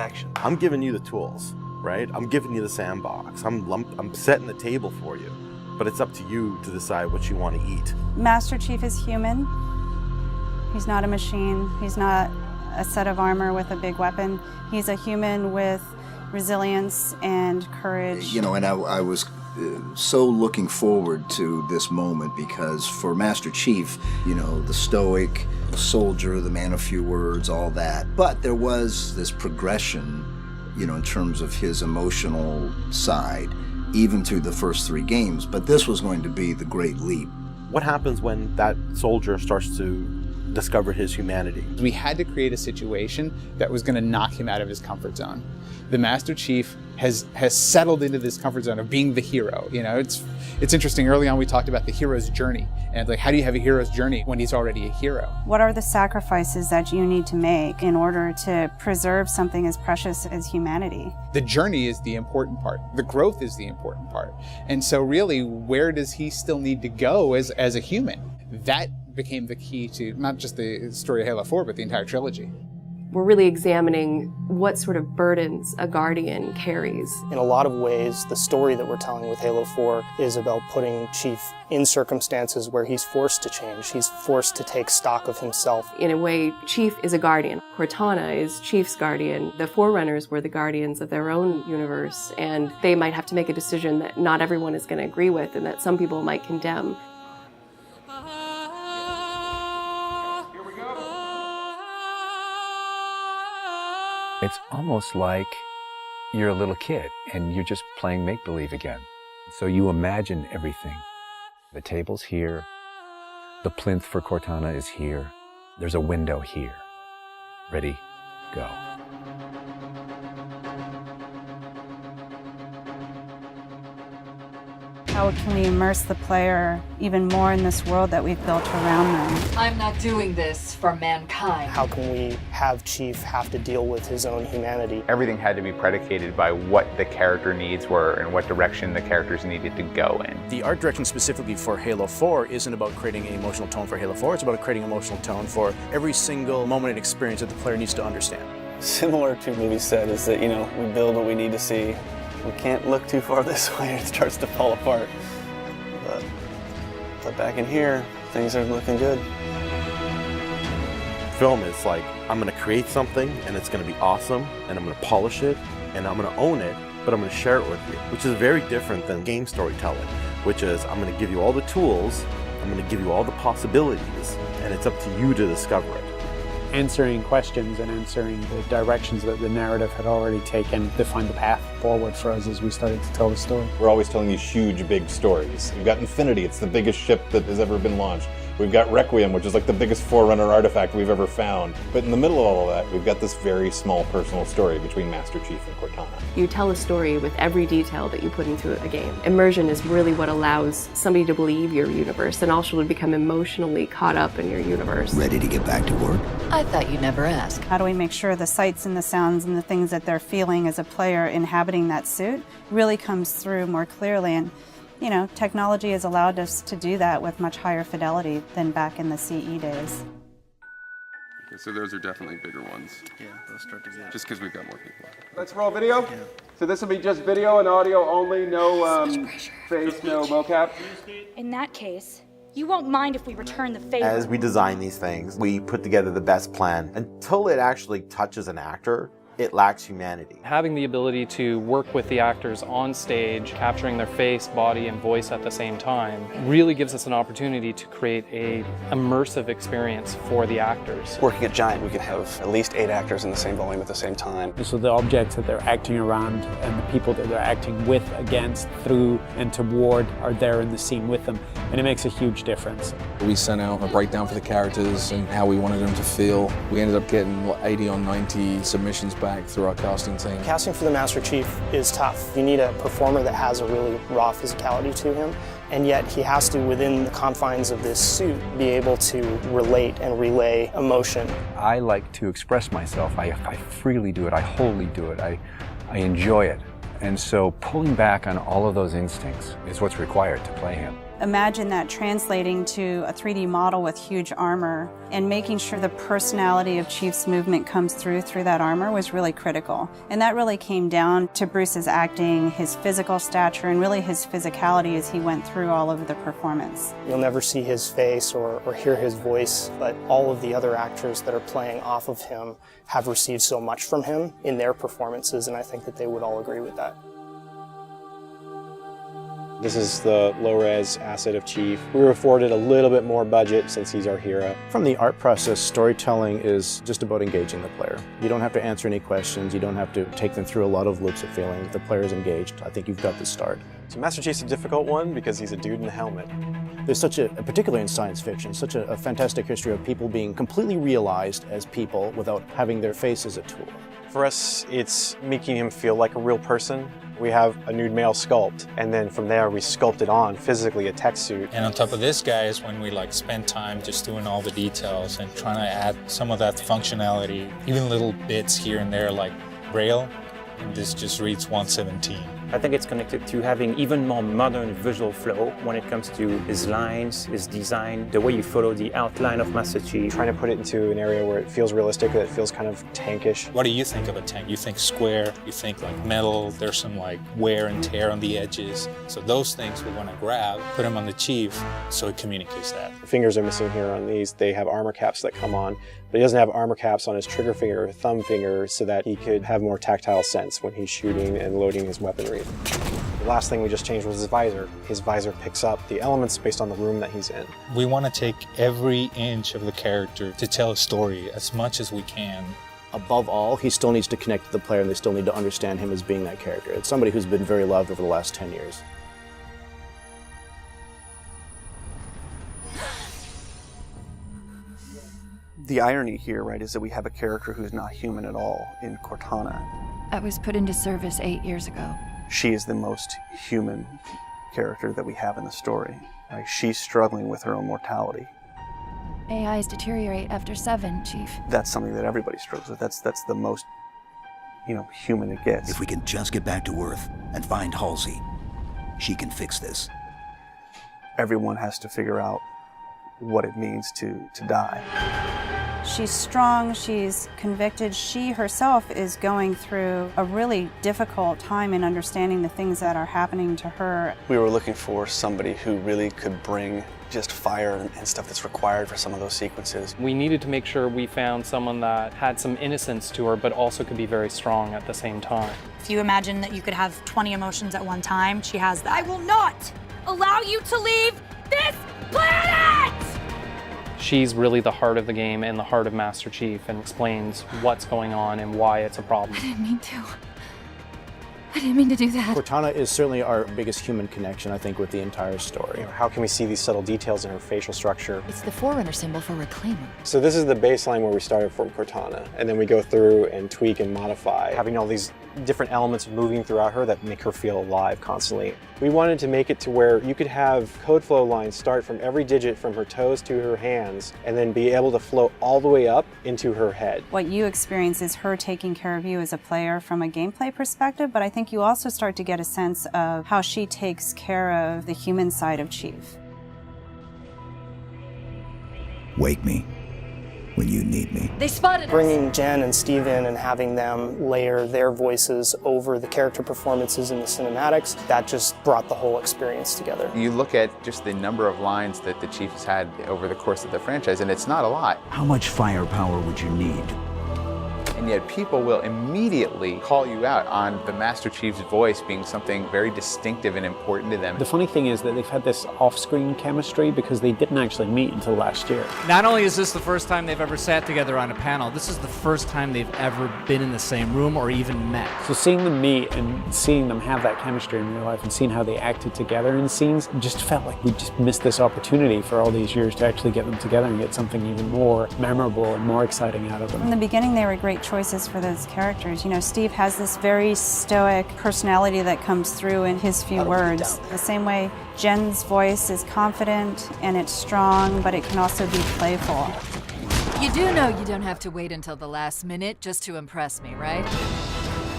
action. I'm giving you the tools, right? I'm giving you the sandbox. I'm setting the table for you, but it's up to you to decide what you want to eat. Master Chief is human. He's not a machine. He's not a set of armor with a big weapon. He's a human with resilience and courage. You know, and I was so looking forward to this moment because for Master Chief, you know, the stoic soldier, the man of few words, all that. But there was this progression, you know, in terms of his emotional side, even through the first 3 games. But this was going to be the great leap. What happens when that soldier starts to discover his humanity? We had to create a situation that was going to knock him out of his comfort zone. The Master Chief has settled into this comfort zone of being the hero. You know, it's interesting. Early on, we talked about the hero's journey, and like, how do you have a hero's journey when he's already a hero? What are the sacrifices that you need to make in order to preserve something as precious as humanity? The journey is the important part. The growth is the important part. And so really, where does he still need to go as a human? That became the key to not just the story of Halo 4, but the entire trilogy. We're really examining what sort of burdens a Guardian carries. In a lot of ways, the story that we're telling with Halo 4 is about putting Chief in circumstances where he's forced to change. He's forced to take stock of himself. In a way, Chief is a Guardian. Cortana is Chief's Guardian. The Forerunners were the Guardians of their own universe, and they might have to make a decision that not everyone is going to agree with and that some people might condemn. It's almost like you're a little kid and you're just playing make-believe again. So you imagine everything. The table's here. The plinth for Cortana is here. There's a window here. Ready, go. How can we immerse the player even more in this world that we've built around them? I'm not doing this for mankind. How can we have Chief have to deal with his own humanity? Everything had to be predicated by what the character needs were and what direction the characters needed to go in. The art direction specifically for Halo 4 isn't about creating an emotional tone for Halo 4, it's about creating an emotional tone for every single moment and experience that the player needs to understand. Similar to what we said is that, you know, we build what we need to see. We can't look too far this way, it starts to fall apart. But back in here, things are looking good. Film is like, I'm going to create something and it's going to be awesome and I'm going to polish it and I'm going to own it, but I'm going to share it with you, which is very different than game storytelling, which is I'm going to give you all the tools, I'm going to give you all the possibilities, and it's up to you to discover it. Answering questions and answering the directions that the narrative had already taken to find the path forward for us as we started to tell the story. We're always telling these huge, big stories. We've got Infinity, it's the biggest ship that has ever been launched. We've got Requiem, which is like the biggest Forerunner artifact we've ever found. But in the middle of all of that, we've got this very small personal story between Master Chief and Cortana. You tell a story with every detail that you put into a game. Immersion is really what allows somebody to believe your universe and also to become emotionally caught up in your universe. Ready to get back to work? I thought you'd never ask. How do we make sure the sights and the sounds and the things that they're feeling as a player inhabiting that suit really comes through more clearly? And you know, technology has allowed us to do that with much higher fidelity than back in the CE days. Okay, so those are definitely bigger ones. Yeah, those start to get. Just because we've got more people. Let's roll video. Yeah. So this will be just video and audio only, no face, no mocap. In that case, you won't mind if we return the favor. As we design these things, we put together the best plan. Until it actually touches an actor, it lacks humanity. Having the ability to work with the actors on stage, capturing their face, body, and voice at the same time, really gives us an opportunity to create an immersive experience for the actors. Working at Giant, we could have at least 8 actors in the same volume at the same time. So the objects that they're acting around and the people that they're acting with, against, through, and toward are there in the scene with them, and it makes a huge difference. We sent out a breakdown for the characters and how we wanted them to feel. We ended up getting 80 on 90 submissions back through our casting team. Casting for the Master Chief is tough. You need a performer that has a really raw physicality to him, and yet he has to, within the confines of this suit, be able to relate and relay emotion. I like to express myself. I freely do it. I wholly do it. I enjoy it. And so pulling back on all of those instincts is what's required to play him. Imagine that translating to a 3D model with huge armor and making sure the personality of Chief's movement comes through that armor was really critical. And that really came down to Bruce's acting, his physical stature, and really his physicality as he went through all of the performance. You'll never see his face or hear his voice, but all of the other actors that are playing off of him have received so much from him in their performances, and I think that they would all agree with that. This is the low-res asset of Chief. We were afforded a little bit more budget since he's our hero. From the art process, storytelling is just about engaging the player. You don't have to answer any questions. You don't have to take them through a lot of loops of feeling. If the player is engaged, I think you've got the start. So Master Chief's a difficult one because he's a dude in a helmet. There's such particularly in science fiction, such a fantastic history of people being completely realized as people without having their face as a tool. For us, it's making him feel like a real person. We have a nude male sculpt, and then from there we sculpt it on physically a tech suit. And on top of this, guys, when we spend time just doing all the details and trying to add some of that functionality, even little bits here and there like Braille, and this just reads 117. I think it's connected to having even more modern visual flow when it comes to his lines, his design, the way you follow the outline of Master Chief. Trying to put it into an area where it feels realistic, that it feels kind of tankish. What do you think of a tank? You think square, you think metal, there's some wear and tear on the edges. So those things we want to grab, put them on the Chief so it communicates that. The fingers are missing here on these. They have armor caps that come on, but he doesn't have armor caps on his trigger finger or thumb finger so that he could have more tactile sense when he's shooting and loading his weaponry. The last thing we just changed was his visor. His visor picks up the elements based on the room that he's in. We want to take every inch of the character to tell a story as much as we can. Above all, he still needs to connect to the player and they still need to understand him as being that character. It's somebody who's been very loved over the last 10 years. The irony here, right, is that we have a character who's not human at all in Cortana. I was put into service 8 years ago. She is the most human character that we have in the story. Right? She's struggling with her own mortality. AIs deteriorate after 7, Chief. That's something that everybody struggles with. That's the most, human it gets. If we can just get back to Earth and find Halsey, she can fix this. Everyone has to figure out what it means to die. She's strong, she's convicted. She herself is going through a really difficult time in understanding the things that are happening to her. We were looking for somebody who really could bring just fire and stuff that's required for some of those sequences. We needed to make sure we found someone that had some innocence to her, but also could be very strong at the same time. If you imagine that you could have 20 emotions at one time, she has that. I will not allow you to leave this planet! She's really the heart of the game and the heart of Master Chief and explains what's going on and why it's a problem. I didn't mean to. I didn't mean to do that. Cortana is certainly our biggest human connection, I think, with the entire story. How can we see these subtle details in her facial structure? It's the Forerunner symbol for Reclaimer. So this is the baseline where we started from Cortana, and then we go through and tweak and modify, having all these different elements moving throughout her that make her feel alive constantly. We wanted to make it to where you could have code flow lines start from every digit from her toes to her hands, and then be able to flow all the way up into her head. What you experience is her taking care of you as a player from a gameplay perspective, but I think you also start to get a sense of how she takes care of the human side of Chief. Wake me when you need me. They spotted us. Bringing Jen and Steve in and having them layer their voices over the character performances in the cinematics, that just brought the whole experience together. You look at just the number of lines that the Chief has had over the course of the franchise, and it's not a lot. How much firepower would you need? And yet people will immediately call you out on the Master Chief's voice being something very distinctive and important to them. The funny thing is that they've had this off-screen chemistry because they didn't actually meet until last year. Not only is this the first time they've ever sat together on a panel, this is the first time they've ever been in the same room or even met. So seeing them meet and seeing them have that chemistry in real life and seeing how they acted together in scenes, just felt like we just missed this opportunity for all these years to actually get them together and get something even more memorable and more exciting out of them. From the beginning, they were great choices for those characters. Steve has this very stoic personality that comes through in his few words. The same way Jen's voice is confident and it's strong, but it can also be playful. You do know you don't have to wait until the last minute just to impress me, right?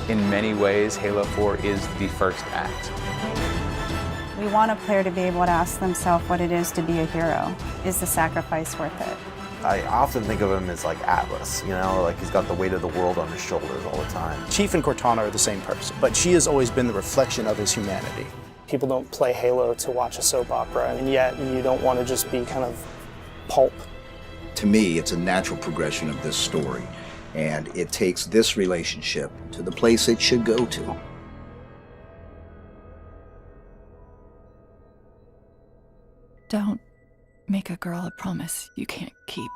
In many ways, Halo 4 is the first act. We want a player to be able to ask themselves what it is to be a hero. Is the sacrifice worth it? I often think of him as like Atlas, you know, like he's got the weight of the world on his shoulders all the time. Chief and Cortana are the same person, but she has always been the reflection of his humanity. People don't play Halo to watch a soap opera, and yet you don't want to just be kind of pulp. To me, it's a natural progression of this story, and it takes this relationship to the place it should go to. Don't make a girl a promise you can't keep.